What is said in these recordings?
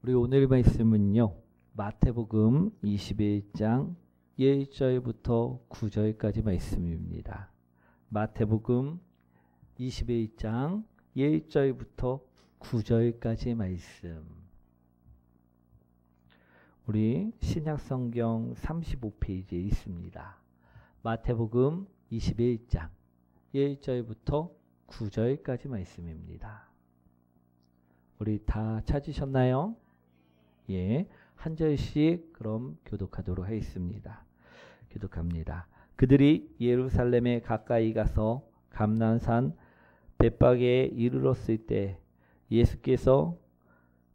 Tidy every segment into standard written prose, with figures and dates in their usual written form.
우리 오늘 말씀은요. 마태복음 21장 1절부터 9절까지 말씀입니다. 마태복음 21장 1절부터 9절까지 말씀. 우리 신약성경 35페이지에 있습니다. 마태복음 21장 1절부터 9절까지 말씀입니다. 우리 다 찾으셨나요? 예, 한 절씩 그럼 교독하도록 하겠습니다. 교독합니다. 그들이 예루살렘에 가까이 가서 감난산 벳박에 이르렀을 때 예수께서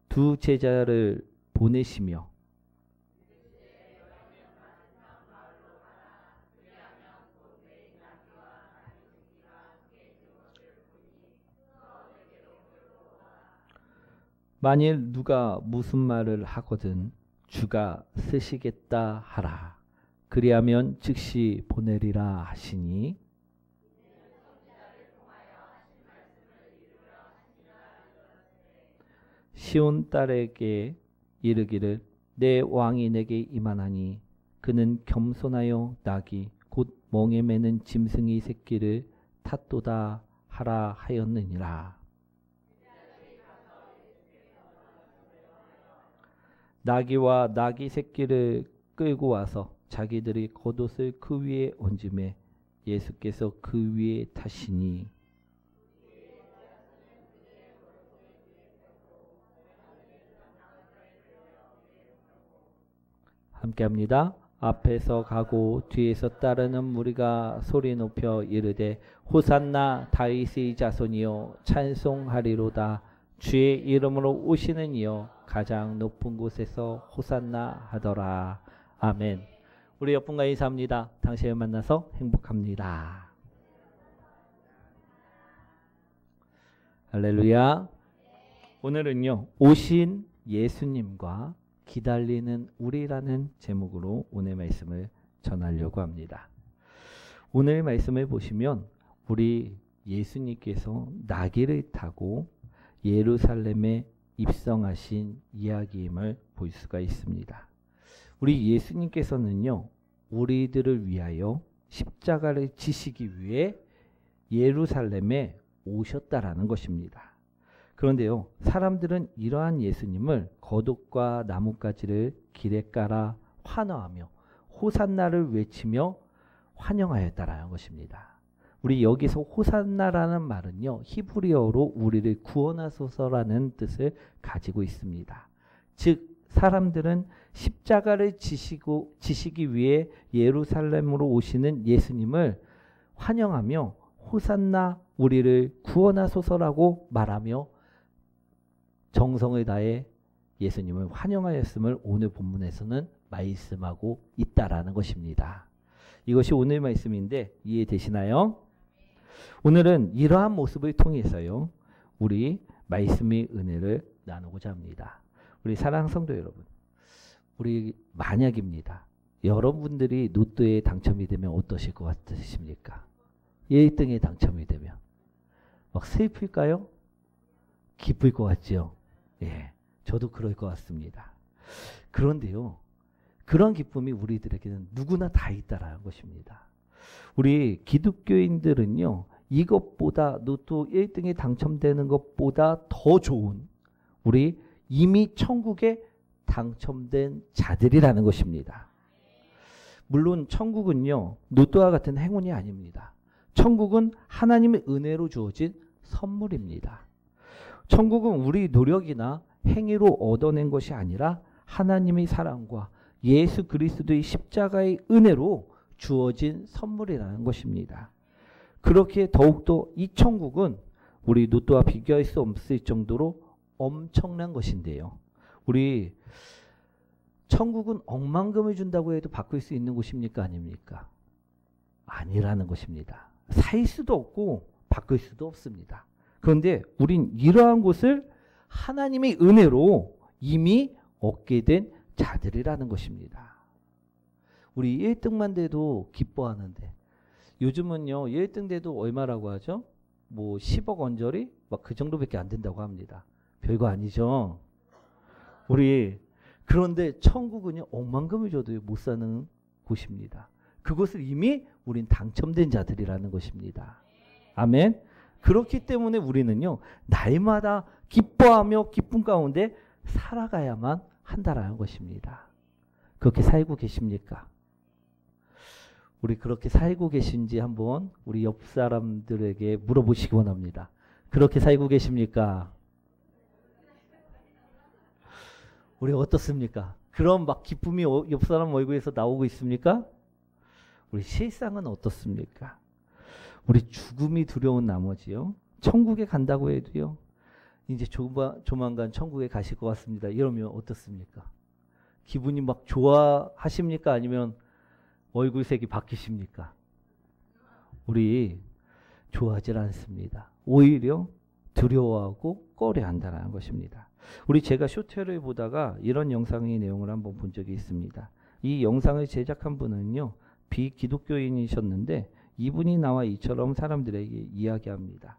두 제자를 보내시며 만일 누가 무슨 말을 하거든 주가 쓰시겠다 하라. 그리하면 즉시 보내리라 하시니 시온 딸에게 이르기를 내 왕이 내게 임하나니 그는 겸손하여 낙이 곧 멍에 매는 짐승의 새끼를 탔도다 하라 하였느니라. 나귀와 나귀 새끼를 끌고 와서 자기들이 겉옷을 그 위에 얹음에 예수께서 그 위에 타시니 함께합니다. 앞에서 가고 뒤에서 따르는 무리가 소리 높여 이르되 호산나 다윗의 자손이여 찬송하리로다. 주의 이름으로 오시는 이여 가장 높은 곳에서 호산나 하더라. 아멘. 우리 옆분과 인사합니다. 당신을 만나서 행복합니다. 할렐루야. 오늘은요. 오신 예수님과 기다리는 우리라는 제목으로 오늘 말씀을 전하려고 합니다. 오늘 말씀을 보시면 우리 예수님께서 나귀를 타고 예루살렘에 입성하신 이야기임을 볼 수가 있습니다. 우리 예수님께서는요. 우리들을 위하여 십자가를 지시기 위해 예루살렘에 오셨다라는 것입니다. 그런데요. 사람들은 이러한 예수님을 겉옷과 나뭇가지를 길에 깔아 환호하며 호산나를 외치며 환영하였다라는 것입니다. 우리 여기서 호산나라는 말은요. 히브리어로 우리를 구원하소서라는 뜻을 가지고 있습니다. 즉 사람들은 십자가를 지시기 위해 예루살렘으로 오시는 예수님을 환영하며 호산나 우리를 구원하소서라고 말하며 정성을 다해 예수님을 환영하였음을 오늘 본문에서는 말씀하고 있다라는 것입니다. 이것이 오늘 말씀인데 이해되시나요? 오늘은 이러한 모습을 통해서요. 우리 말씀의 은혜를 나누고자 합니다. 우리 사랑하는 성도 여러분. 우리 만약입니다. 여러분들이 로또에 당첨이 되면 어떠실 것 같으십니까? 1등에 당첨이 되면 막 슬플까요? 기쁠 것 같죠? 예, 저도 그럴 것 같습니다. 그런데요. 그런 기쁨이 우리들에게는 누구나 다 있다라는 것입니다. 우리 기독교인들은요. 이것보다 로또 1등에 당첨되는 것보다 더 좋은 우리 이미 천국에 당첨된 자들이라는 것입니다. 물론 천국은요. 로또와 같은 행운이 아닙니다. 천국은 하나님의 은혜로 주어진 선물입니다. 천국은 우리 노력이나 행위로 얻어낸 것이 아니라 하나님의 사랑과 예수 그리스도의 십자가의 은혜로 주어진 선물이라는 것입니다. 그렇게 더욱더 이 천국은 우리 로또와 비교할 수 없을 정도로 엄청난 것인데요. 우리 천국은 억만금을 준다고 해도 바꿀 수 있는 곳입니까? 아닙니까? 아니라는 것입니다. 살 수도 없고 바꿀 수도 없습니다. 그런데 우린 이러한 곳을 하나님의 은혜로 이미 얻게 된 자들이라는 것입니다. 우리 1등만 돼도 기뻐하는데 요즘은요 1등 돼도 얼마라고 하죠? 뭐 10억 언저리? 막 그 정도밖에 안 된다고 합니다. 별거 아니죠. 우리 그런데 천국은요 억만금을 줘도 못 사는 곳입니다. 그것을 이미 우린 당첨된 자들이라는 것입니다. 아멘. 그렇기 때문에 우리는요 날마다 기뻐하며 기쁨 가운데 살아가야만 한다라는 것입니다. 그렇게 살고 계십니까? 우리 그렇게 살고 계신지 한번 우리 옆 사람들에게 물어보시기 원합니다. 그렇게 살고 계십니까? 우리 어떻습니까? 그런 막 기쁨이 옆 사람 얼굴에서 나오고 있습니까? 우리 실상은 어떻습니까? 우리 죽음이 두려운 나머지요. 천국에 간다고 해도요. 이제 조만간 천국에 가실 것 같습니다. 이러면 어떻습니까? 기분이 막 좋아하십니까? 아니면 얼굴색이 바뀌십니까? 우리 좋아하지 않습니다. 오히려 두려워하고 꺼려한다는 것입니다. 우리 제가 쇼트를 보다가 이런 영상의 내용을 한번 본 적이 있습니다. 이 영상을 제작한 분은요. 비기독교인이셨는데 이분이 나와 이처럼 사람들에게 이야기합니다.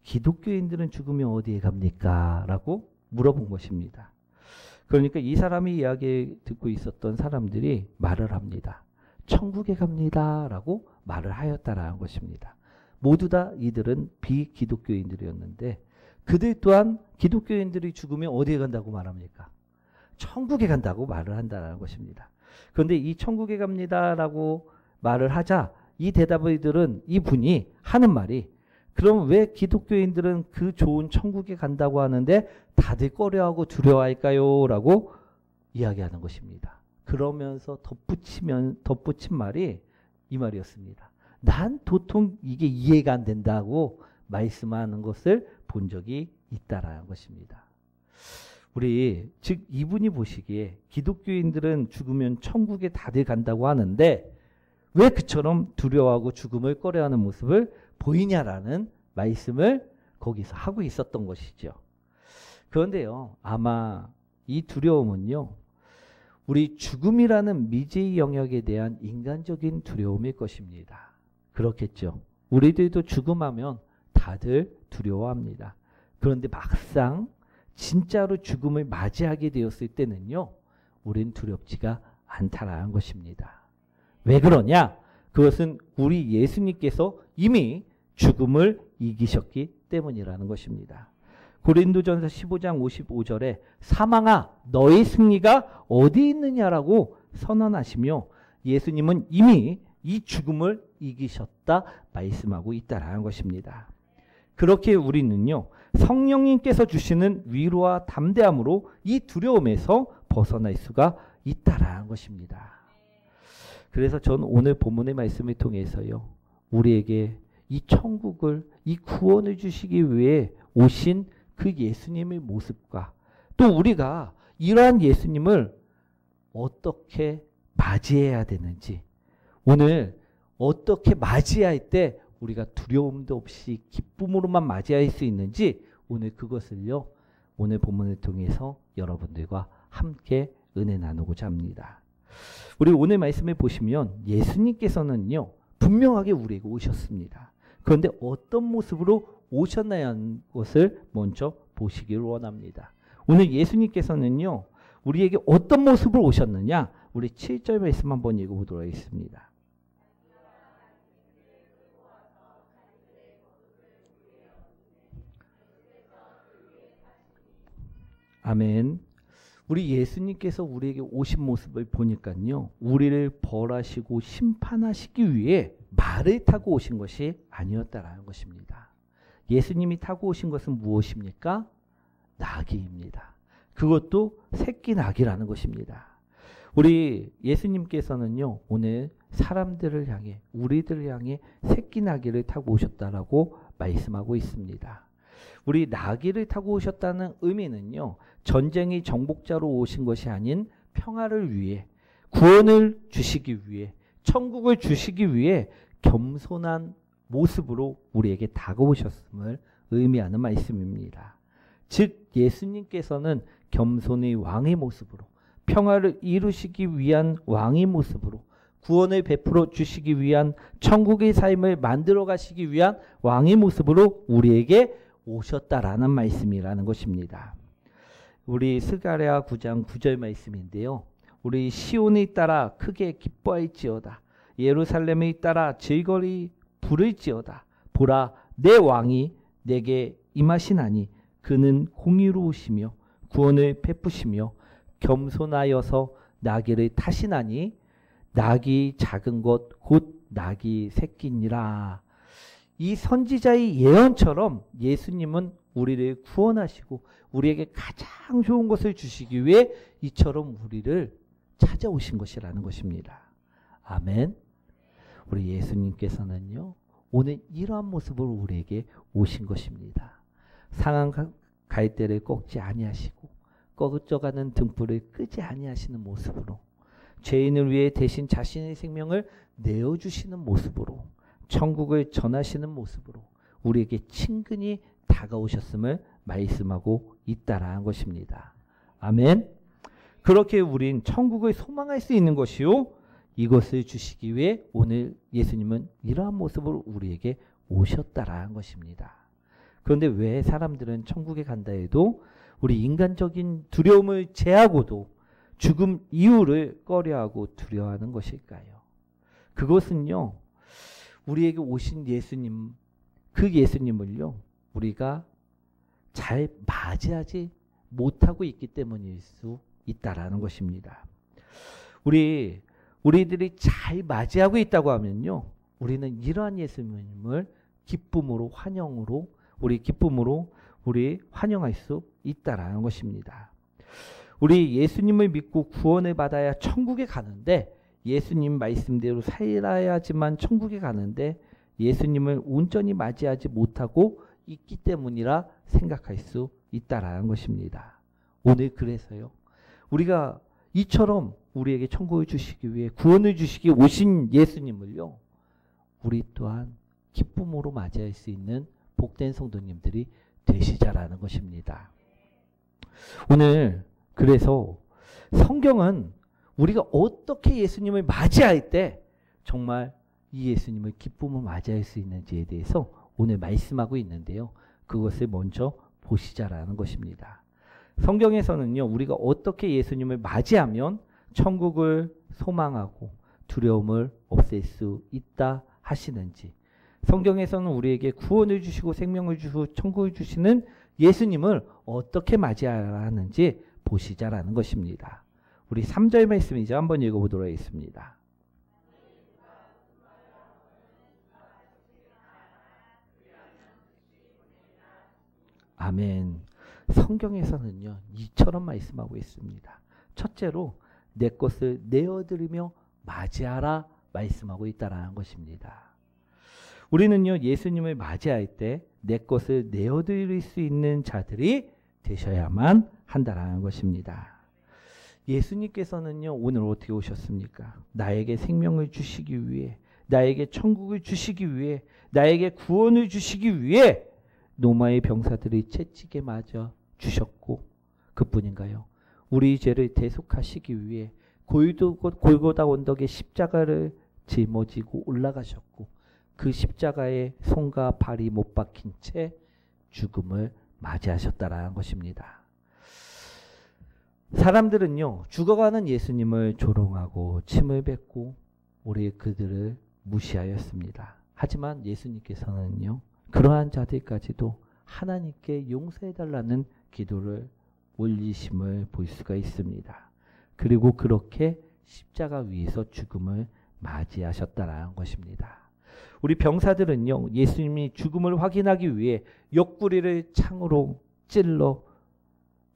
기독교인들은 죽으면 어디에 갑니까? 라고 물어본 것입니다. 그러니까 이 사람이 이야기 듣고 있었던 사람들이 말을 합니다. 천국에 갑니다. 라고 말을 하였다라는 것입니다. 모두 다 이들은 비기독교인들이었는데 그들 또한 기독교인들이 죽으면 어디에 간다고 말합니까? 천국에 간다고 말을 한다는 것입니다. 그런데 이 천국에 갑니다라고 말을 하자 이 대답을 들은 이분이 하는 말이 그럼 왜 기독교인들은 그 좋은 천국에 간다고 하는데 다들 꺼려하고 두려워할까요? 라고 이야기하는 것입니다. 그러면서 덧붙인 말이 이 말이었습니다. 난 도통 이게 이해가 안 된다고 말씀하는 것을 본 적이 있다라는 것입니다. 우리 즉 이분이 보시기에 기독교인들은 죽으면 천국에 다들 간다고 하는데 왜 그처럼 두려워하고 죽음을 꺼려하는 모습을 보이냐라는 말씀을 거기서 하고 있었던 것이죠. 그런데요, 아마 이 두려움은요, 우리 죽음이라는 미지의 영역에 대한 인간적인 두려움일 것입니다. 그렇겠죠. 우리들도 죽음하면 다들 두려워합니다. 그런데 막상 진짜로 죽음을 맞이하게 되었을 때는요, 우린 두렵지가 않다라는 것입니다. 왜 그러냐? 그것은 우리 예수님께서 이미 죽음을 이기셨기 때문이라는 것입니다. 고린도전서 15장 55절에 사망아 너의 승리가 어디 있느냐라고 선언하시며 예수님은 이미 이 죽음을 이기셨다 말씀하고 있다라는 것입니다. 그렇게 우리는요 성령님께서 주시는 위로와 담대함으로 이 두려움에서 벗어날 수가 있다라는 것입니다. 그래서 저는 오늘 본문의 말씀을 통해서요 우리에게 이 천국을 이 구원을 주시기 위해 오신 그 예수님의 모습과 또 우리가 이러한 예수님을 어떻게 맞이해야 되는지 오늘 어떻게 맞이할 때 우리가 두려움도 없이 기쁨으로만 맞이할 수 있는지 오늘 그것을요 오늘 본문을 통해서 여러분들과 함께 은혜 나누고자 합니다. 우리 오늘 말씀을 보시면 예수님께서는요 분명하게 우리에게 오셨습니다. 그런데 어떤 모습으로 오셨나야 하는 것을 먼저 보시기를 원합니다. 오늘 예수님께서는요 우리에게 어떤 모습으로 오셨느냐 우리 7절 말씀 한번 읽어보도록 하겠습니다. 아멘. 우리 예수님께서 우리에게 오신 모습을 보니까요 우리를 벌하시고 심판하시기 위해 말을 타고 오신 것이 아니었다라는 것입니다. 예수님이 타고 오신 것은 무엇입니까? 나귀입니다. 그것도 새끼 나귀라는 것입니다. 우리 예수님께서는요 오늘 사람들을 향해 우리들을 향해 새끼 나귀를 타고 오셨다라고 말씀하고 있습니다. 우리 나귀를 타고 오셨다는 의미는요 전쟁의 정복자로 오신 것이 아닌 평화를 위해 구원을 주시기 위해 천국을 주시기 위해 겸손한 모습으로 우리에게 다가오셨음을 의미하는 말씀입니다. 즉 예수님께서는 겸손의 왕의 모습으로 평화를 이루시기 위한 왕의 모습으로 구원을 베풀어 주시기 위한 천국의 삶을 만들어 가시기 위한 왕의 모습으로 우리에게 오셨다라는 말씀이라는 것입니다. 우리 스가랴 9장 9절 말씀인데요. 우리 시온에 따라 크게 기뻐할지어다. 예루살렘에 따라 즐거이 부를지어다. 보라, 내 왕이 내게 임하시나니 그는 공의로우시며 구원을 베푸시며 겸손하여서 나귀를 타시나니 낙이 작은 것 곧 낙이 새끼니라. 이 선지자의 예언처럼 예수님은 우리를 구원하시고 우리에게 가장 좋은 것을 주시기 위해 이처럼 우리를 찾아오신 것이라는 것입니다. 아멘. 우리 예수님께서는요, 오늘 이러한 모습으로 우리에게 오신 것입니다. 상한 갈대를 꺾지 아니하시고 꺼져가는 등불을 끄지 아니하시는 모습으로, 죄인을 위해 대신 자신의 생명을 내어주시는 모습으로, 천국을 전하시는 모습으로 우리에게 친근히 다가오셨음을 말씀하고 있다라는 것입니다. 아멘. 그렇게 우린 천국을 소망할 수 있는 것이요, 이것을 주시기 위해 오늘 예수님은 이러한 모습으로 우리에게 오셨다라는 것입니다. 그런데 왜 사람들은 천국에 간다 해도 우리 인간적인 두려움을 제하고도 죽음 이후를 꺼려하고 두려워하는 것일까요? 그것은요, 우리에게 오신 예수님, 그 예수님을요, 우리가 잘 맞이하지 못하고 있기 때문일 수 있다라는 것입니다. 우리들이 잘 맞이하고 있다고 하면요, 우리는 이러한 예수님을 기쁨으로 우리 환영할 수 있다라는 것입니다. 우리 예수님을 믿고 구원을 받아야 천국에 가는데, 예수님 말씀대로 살아야지만 천국에 가는데 예수님을 온전히 맞이하지 못하고 있기 때문이라 생각할 수 있다라는 것입니다. 오늘 그래서요, 우리가 이처럼 우리에게 천국을 주시기 위해 구원을 주시기 오신 예수님을요, 우리 또한 기쁨으로 맞이할 수 있는 복된 성도님들이 되시자라는 것입니다. 오늘 그래서 성경은 우리가 어떻게 예수님을 맞이할 때 정말 이 예수님을 기쁨으로 맞이할 수 있는지에 대해서 오늘 말씀하고 있는데요. 그것을 먼저 보시자라는 것입니다. 성경에서는요, 우리가 어떻게 예수님을 맞이하면 천국을 소망하고 두려움을 없앨 수 있다 하시는지, 성경에서는 우리에게 구원을 주시고 생명을 주시고 천국을 주시는 예수님을 어떻게 맞이하라 하는지 보시자라는 것입니다. 우리 3절 말씀이죠. 한번 읽어보도록 하겠습니다. 아멘. 성경에서는요, 이처럼 말씀하고 있습니다. 첫째로 내 것을 내어드리며 맞이하라 말씀하고 있다라는 것입니다. 우리는요, 예수님을 맞이할 때 내 것을 내어드릴 수 있는 자들이 되셔야만 한다라는 것입니다. 예수님께서는요, 오늘 어떻게 오셨습니까? 나에게 생명을 주시기 위해, 나에게 천국을 주시기 위해, 나에게 구원을 주시기 위해 로마의 병사들이 채찍에 맞아 주셨고, 그뿐인가요? 우리 죄를 대속하시기 위해 골고다 언덕에 십자가를 짊어지고 올라가셨고, 그 십자가에 손과 발이 못 박힌 채 죽음을 맞이하셨다라는 것입니다. 사람들은요, 죽어가는 예수님을 조롱하고 침을 뱉고 우리 그들을 무시하였습니다. 하지만 예수님께서는요, 그러한 자들까지도 하나님께 용서해달라는 기도를 올리심을 볼 수가 있습니다. 그리고 그렇게 십자가 위에서 죽음을 맞이하셨다라는 것입니다. 우리 병사들은요, 예수님이 죽음을 확인하기 위해 옆구리를 창으로 찔러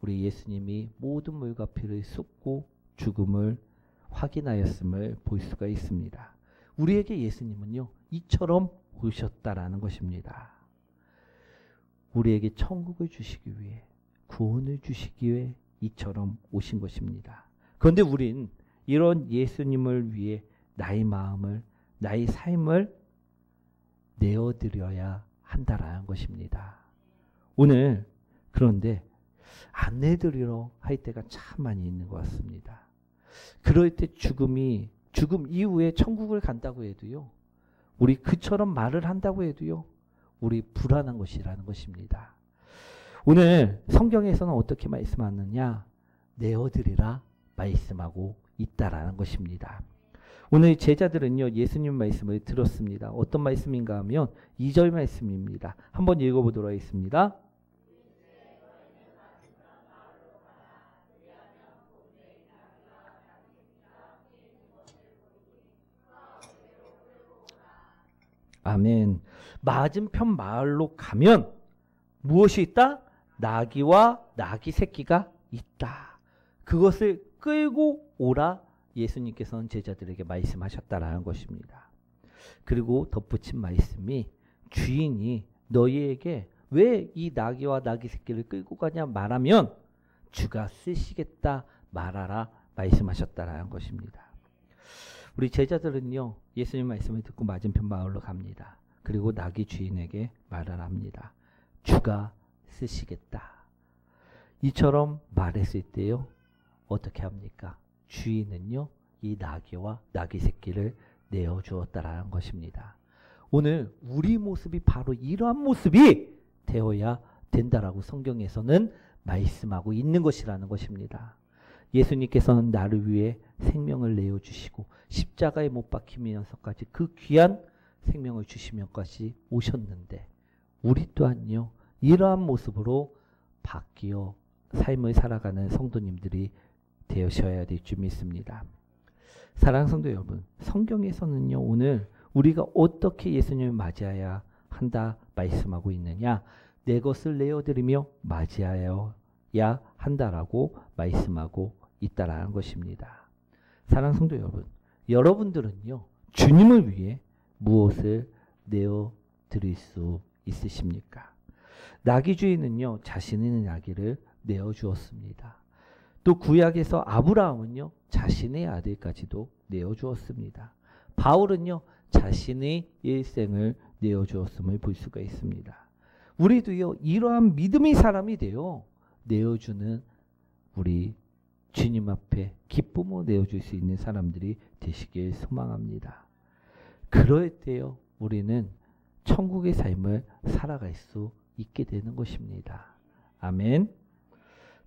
우리 예수님이 모든 물과 피를 쏟고 죽음을 확인하였음을 볼 수가 있습니다. 우리에게 예수님은요, 이처럼 오셨다라는 것입니다. 우리에게 천국을 주시기 위해, 구원을 주시기 위해 이처럼 오신 것입니다. 그런데 우린 이런 예수님을 위해 나의 마음을, 나의 삶을 내어드려야 한다라는 것입니다. 오늘 그런데 안 내드리러 할 때가 참 많이 있는 것 같습니다. 그럴 때 죽음 이후에 천국을 간다고 해도요, 우리 그처럼 말을 한다고 해도요, 우리 불안한 것이라는 것입니다. 오늘 성경에서는 어떻게 말씀하느냐? 내어드리라 말씀하고 있다라는 것입니다. 오늘 제자들은요, 예수님 말씀을 들었습니다. 어떤 말씀인가 하면 2절 말씀입니다. 한번 읽어보도록 하겠습니다. 아멘. 맞은편 마을로 가면 무엇이 있다? 나귀와 나귀 새끼가 있다. 그것을 끌고 오라 예수님께서는 제자들에게 말씀하셨다라는 것입니다. 그리고 덧붙인 말씀이 주인이 너희에게 왜 이 나귀와 나귀 새끼를 끌고 가냐 말하면 주가 쓰시겠다 말하라 말씀하셨다라는 것입니다. 우리 제자들은요, 예수님 말씀을 듣고 맞은편 마을로 갑니다. 그리고 나귀 주인에게 말을 합니다. 주가 쓰시겠다. 이처럼 말했을 때요, 어떻게 합니까? 주인은요, 이 나귀와 나귀 새끼를 내어주었다라는 것입니다. 오늘 우리 모습이 바로 이러한 모습이 되어야 된다라고 성경에서는 말씀하고 있는 것이라는 것입니다. 예수님께서는 나를 위해 생명을 내어주시고 십자가에 못 박히면서까지 그 귀한 생명을 주시면까지 오셨는데 우리 또한요, 이러한 모습으로 바뀌어 삶을 살아가는 성도님들이 되셔야 될 줄 믿습니다. 사랑하는 성도 여러분, 성경에서는요, 오늘 우리가 어떻게 예수님을 맞이해야 한다 말씀하고 있느냐? 내 것을 내어드리며 맞이하여야 한다라고 말씀하고 있다라는 것입니다. 사랑하는 성도 여러분, 여러분들은요, 주님을 위해 무엇을 내어드릴 수 있으십니까? 나귀 주인은요, 자신의 나귀를 내어주었습니다. 또 구약에서 아브라함은요, 자신의 아들까지도 내어주었습니다. 바울은요, 자신의 일생을 내어주었음을 볼 수가 있습니다. 우리도요, 이러한 믿음의 사람이 되어 내어주는 우리 주님 앞에 기쁨으로 내어줄 수 있는 사람들이 되시길 소망합니다. 그럴 때요, 우리는 천국의 삶을 살아갈 수 있게 되는 것입니다. 아멘.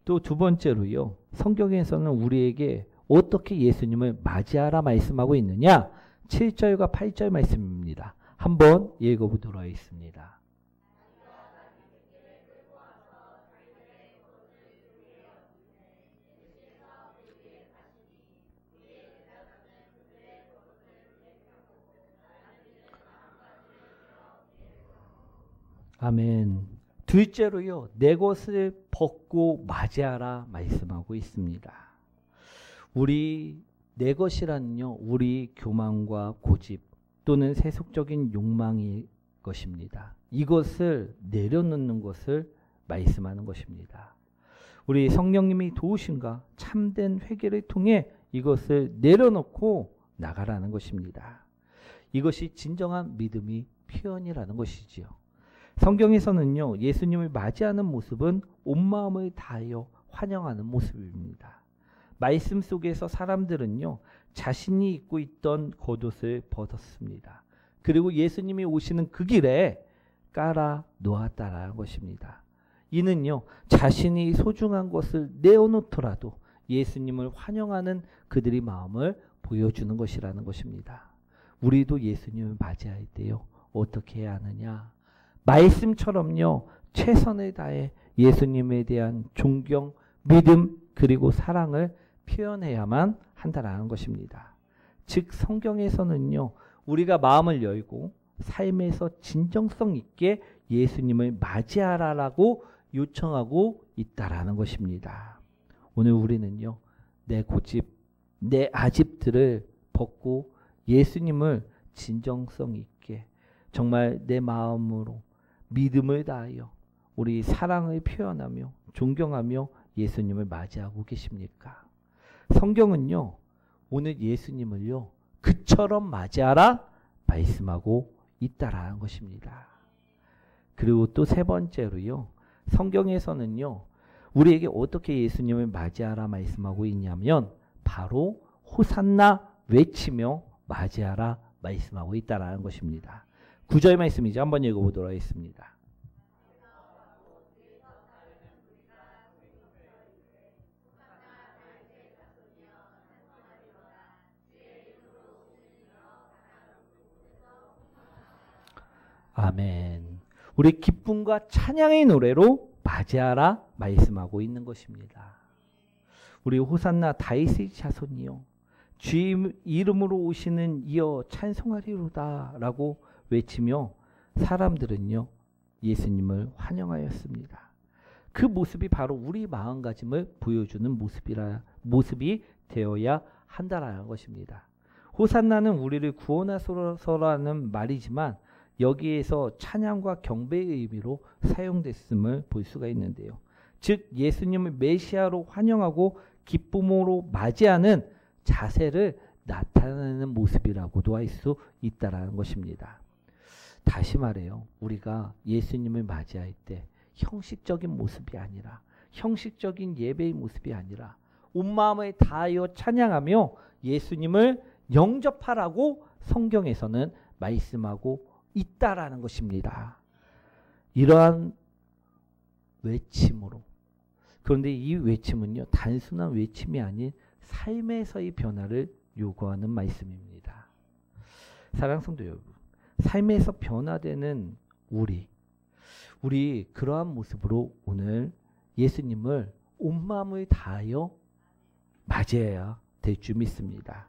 또 두 번째로요, 성경에서는 우리에게 어떻게 예수님을 맞이하라 말씀하고 있느냐? 7절과 8절 말씀입니다. 한번 읽어보도록 하겠습니다. 아멘. 둘째로요, 내 것을 벗고 맞이하라 말씀하고 있습니다. 우리 내 것이란요, 우리 교만과 고집 또는 세속적인 욕망이 것입니다. 이것을 내려놓는 것을 말씀하는 것입니다. 우리 성령님이 도우신가 참된 회개를 통해 이것을 내려놓고 나가라는 것입니다. 이것이 진정한 믿음의 표현이라는 것이지요. 성경에서는요, 예수님을 맞이하는 모습은 온 마음을 다하여 환영하는 모습입니다. 말씀 속에서 사람들은요, 자신이 입고 있던 겉옷을 벗었습니다. 그리고 예수님이 오시는 그 길에 깔아 놓았다라는 것입니다. 이는요, 자신이 소중한 것을 내어놓더라도 예수님을 환영하는 그들의 마음을 보여주는 것이라는 것입니다. 우리도 예수님을 맞이할 때요, 어떻게 해야 하느냐? 말씀처럼요, 최선을 다해 예수님에 대한 존경, 믿음, 그리고 사랑을 표현해야만 한다라는 것입니다. 즉 성경에서는요, 우리가 마음을 열고 삶에서 진정성 있게 예수님을 맞이하라라고 요청하고 있다라는 것입니다. 오늘 우리는요, 내 고집, 내 아집들을 벗고 예수님을 진정성 있게 정말 내 마음으로 믿음을 다하여 우리 사랑을 표현하며 존경하며 예수님을 맞이하고 계십니까? 성경은요, 오늘 예수님을요, 그처럼 맞이하라 말씀하고 있다라는 것입니다. 그리고 또 세 번째로요, 성경에서는요, 우리에게 어떻게 예수님을 맞이하라 말씀하고 있냐면 바로 호산나 외치며 맞이하라 말씀하고 있다라는 것입니다. 9절 말씀이죠. 한번 읽어보도록 하겠습니다. 아멘. 우리 기쁨과 찬양의 노래로 맞이하라 말씀하고 있는 것입니다. 우리 호산나 다윗의 자손이요 주의 이름으로 오시는 이여 찬송하리로다 라고 외치며 사람들은요 예수님을 환영하였습니다. 그 모습이 바로 우리 마음가짐을 보여주는 모습이 되어야 한다라는 것입니다. 호산나는 우리를 구원하소서라는 말이지만 여기에서 찬양과 경배의 의미로 사용됐음을 볼 수가 있는데요. 즉 예수님을 메시아로 환영하고 기쁨으로 맞이하는 자세를 나타내는 모습이라고도 할 수 있다라는 것입니다. 다시 말해요. 우리가 예수님을 맞이할 때 형식적인 모습이 아니라 형식적인 예배의 모습이 아니라 온 마음을 다하여 찬양하며 예수님을 영접하라고 성경에서는 말씀하고 있다라는 것입니다. 이러한 외침으로 그런데 이 외침은요 단순한 외침이 아닌 삶에서의 변화를 요구하는 말씀입니다. 사랑하는 성도 여러분, 삶에서 변화되는 우리 그러한 모습으로 오늘 예수님을 온 마음을 다하여 맞이해야 될 줄 믿습니다.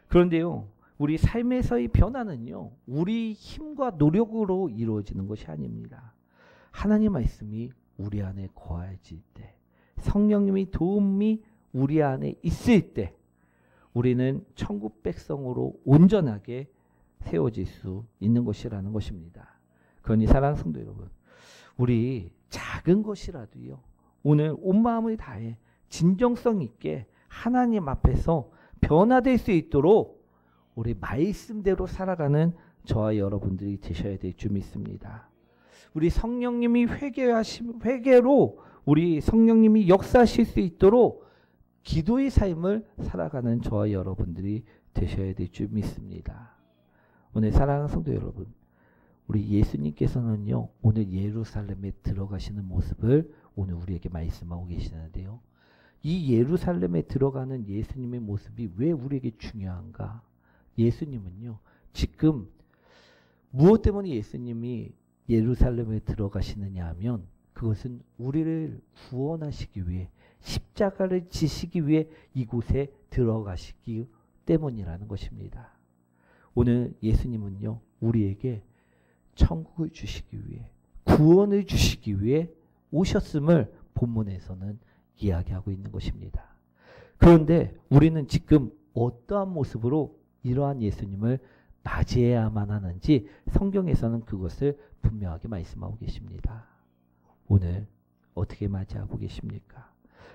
그런데요 우리 삶에서의 변화는요 우리 힘과 노력으로 이루어지는 것이 아닙니다. 하나님 말씀이 우리 안에 거하실 때 성령님의 도움이 우리 안에 있을 때 우리는 천국 백성으로 온전하게 세워질 수 있는 것이라는 것입니다. 그러니 사랑하는 성도 여러분, 우리 작은 것이라도요 오늘 온 마음을 다해 진정성 있게 하나님 앞에서 변화될 수 있도록 우리 말씀대로 살아가는 저와 여러분들이 되셔야 될 줄 믿습니다. 우리 성령님이 회개로 우리 성령님이 역사하실 수 있도록 기도의 삶을 살아가는 저와 여러분들이 되셔야 될 줄 믿습니다. 오늘 사랑하는 성도 여러분, 우리 예수님께서는요 오늘 예루살렘에 들어가시는 모습을 오늘 우리에게 말씀하고 계시는데요. 이 예루살렘에 들어가는 예수님의 모습이 왜 우리에게 중요한가? 예수님은요 지금 무엇 때문에 예수님이 예루살렘에 들어가시느냐 하면 그것은 우리를 구원하시기 위해 십자가를 지시기 위해 이곳에 들어가시기 때문이라는 것입니다. 오늘 예수님은요 우리에게 천국을 주시기 위해 구원을 주시기 위해 오셨음을 본문에서는 이야기하고 있는 것입니다. 그런데 우리는 지금 어떠한 모습으로 이러한 예수님을 맞이해야만 하는지 성경에서는 그것을 분명하게 말씀하고 계십니다. 오늘 어떻게 맞이하고 계십니까?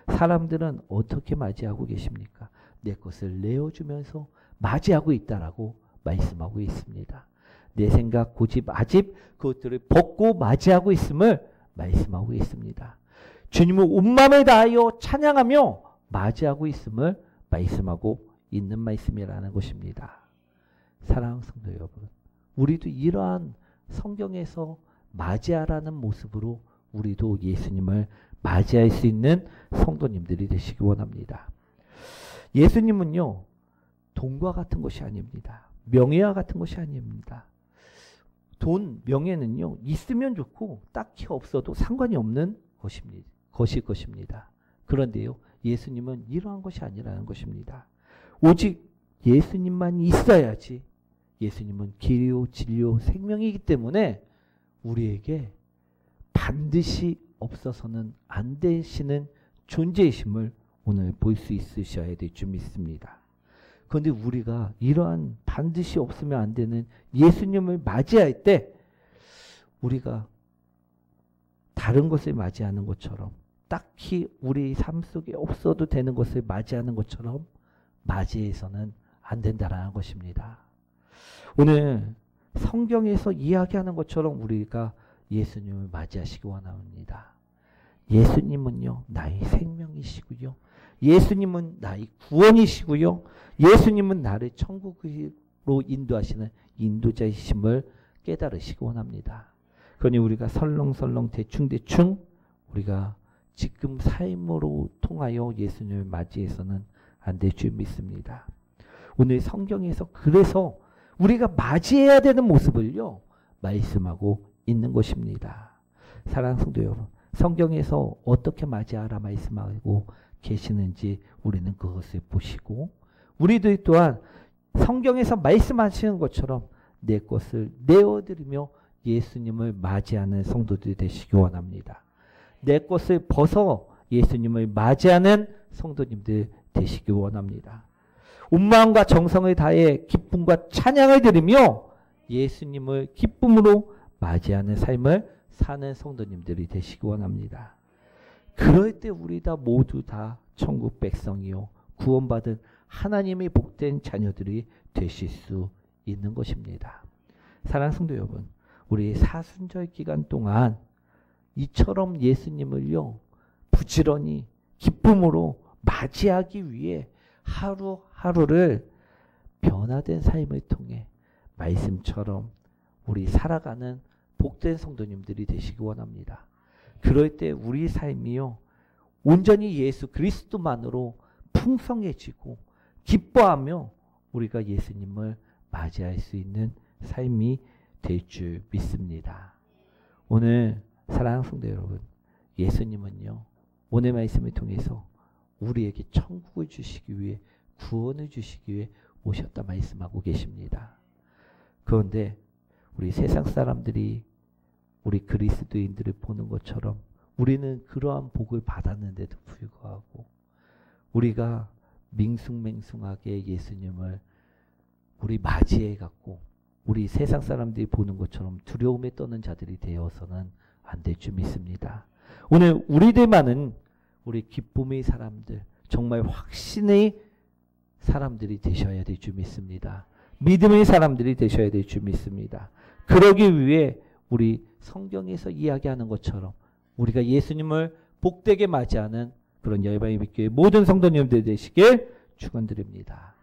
사람들은 어떻게 맞이하고 계십니까? 내 것을 내어주면서 맞이하고 있다라고 말씀하고 있습니다. 내 생각, 고집, 아집 그것들을 벗고 맞이하고 있음을 말씀하고 있습니다. 주님을 온 마음을 다하여 찬양하며 맞이하고 있음을 말씀하고 있는 말씀이라는 것입니다. 사랑하는 성도 여러분, 우리도 이러한 성경에서 맞이하라는 모습으로 우리도 예수님을 맞이할 수 있는 성도님들이 되시기 원합니다. 예수님은요 돈과 같은 것이 아닙니다. 명예와 같은 것이 아닙니다. 돈, 명예는요 있으면 좋고 딱히 없어도 상관이 없는 것일 것입니다. 그런데요 예수님은 이러한 것이 아니라는 것입니다. 오직 예수님만 있어야지 예수님은 길이요 진리요 생명이기 때문에 우리에게 반드시 없어서는 안 되시는 존재이심을 오늘 볼 수 있으셔야 될 줄 믿습니다. 그런데 우리가 이러한 반드시 없으면 안 되는 예수님을 맞이할 때 우리가 다른 것을 맞이하는 것처럼 딱히 우리 삶 속에 없어도 되는 것을 맞이하는 것처럼 맞이해서는 안 된다라는 것입니다. 오늘 성경에서 이야기하는 것처럼 우리가 예수님을 맞이하시기 원합니다. 예수님은요 나의 생명이시고요. 예수님은 나의 구원이시고요. 예수님은 나를 천국으로 인도하시는 인도자이심을 깨달으시기 원합니다. 그러니 우리가 설렁설렁 대충대충 우리가 지금 삶으로 통하여 예수님을 맞이해서는 안 될 줄 믿습니다. 오늘 성경에서 그래서 우리가 맞이해야 되는 모습을요 말씀하고 있는 것입니다. 사랑하는 성도 여러분, 성경에서 어떻게 맞이하라 말씀하고 계시는지 우리는 그것을 보시고, 우리들 또한 성경에서 말씀하시는 것처럼 내 것을 내어드리며 예수님을 맞이하는 성도들이 되시기 원합니다. 내 것을 벗어 예수님을 맞이하는 성도님들 되시기 원합니다. 온 마음과 정성을 다해 기쁨과 찬양을 드리며 예수님을 기쁨으로 맞이하는 삶을 사는 성도님들이 되시기 원합니다. 그럴 때 우리 다 모두 다 천국 백성이요 구원받은 하나님의 복된 자녀들이 되실 수 있는 것입니다. 사랑하는 성도 여러분, 우리 사순절 기간 동안 이처럼 예수님을요 부지런히 기쁨으로 맞이하기 위해 하루하루를 변화된 삶을 통해 말씀처럼 우리 살아가는 복된 성도님들이 되시기 원합니다. 그럴 때 우리 삶이요 온전히 예수 그리스도만으로 풍성해지고 기뻐하며 우리가 예수님을 맞이할 수 있는 삶이 될 줄 믿습니다. 오늘 사랑하는 성도 여러분, 예수님은요 오늘 말씀을 통해서 우리에게 천국을 주시기 위해, 구원을 주시기 위해 오셨다 말씀하고 계십니다. 그런데 우리 세상 사람들이 우리 그리스도인들을 보는 것처럼 우리는 그러한 복을 받았는데도 불구하고 우리가 밍숭맹숭하게 예수님을 우리 맞이해 갖고 우리 세상 사람들이 보는 것처럼 두려움에 떠는 자들이 되어서는 안 될 줄 믿습니다. 오늘 우리들만은 우리 기쁨의 사람들, 정말 확신의 사람들이 되셔야 될 줄 믿습니다. 믿음의 사람들이 되셔야 될 줄 믿습니다. 그러기 위해 우리 성경에서 이야기하는 것처럼 우리가 예수님을 복되게 맞이하는 그런 열방의 믿교회 모든 성도님들 되시길 축원드립니다.